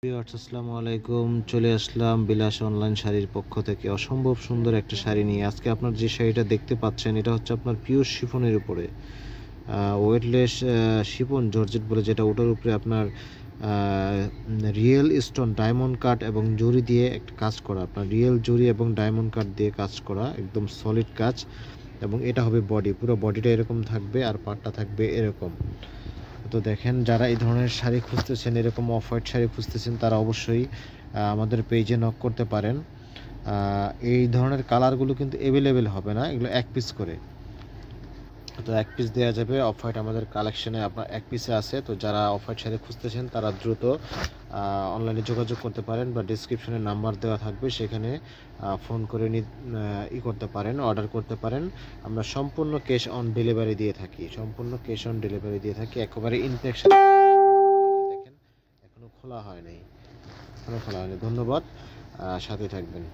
Viewers আসসালামু আলাইকুম। চলে আসলাম বিলাস অনলাইন শাড়ির পক্ষ থেকে অসম্ভব সুন্দর একটা শাড়ি নিয়ে। আজকে আপনার যে শাড়িটা দেখতে পাচ্ছেন এটা হচ্ছে আপনার পিওর শিফনের উপরে ওয়েটলেস শিফন জর্জেট বলে যেটা, ওটার উপরে আপনার রিয়েল স্টোন ডায়মন্ড কাট এবং জরি দিয়ে একটা কাজ করা, আপনার রিয়েল জরি এবং ডায়মন্ড কাট দিয়ে কাজ করা, একদম সলিড কাজ। এবং এটা হবে বডি, পুরো বডিটা এরকম থাকবে আর পাটটা থাকবে এরকম। তো দেখেন, যারা এই ধরনের শাড়ি খুঁজতেছেন, এরকম অফ হোয়াইট শাড়ি খুঁজতেছেন, তারা অবশ্যই আমাদের পেজে নক করতে পারেন। এই ধরনের কালারগুলো কিন্তু অ্যাভেলেবেল হবে না, এগুলো এক পিস করে। তো এক পিস দেওয়া যাবে। অফ হোয়াইট আমাদের কালেকশনে আপনার এক পিসে আছে। তো যারা অফ হোয়াইট শাড়ি খুঁজতেছেন তারা দ্রুত অনলাইনে যোগাযোগ করতে পারেন, বা ডিসক্রিপশনে নাম্বার দেওয়া থাকবে, সেখানে ফোন করে করতে পারেন, অর্ডার করতে পারেন। আমরা সম্পূর্ণ ক্যাশ অন ডেলিভারি দিয়ে থাকি, একেবারে ইনফেকশন। দেখেন, এখনো খোলা হয় নাই। ধন্যবাদ, সাথে থাকবেন।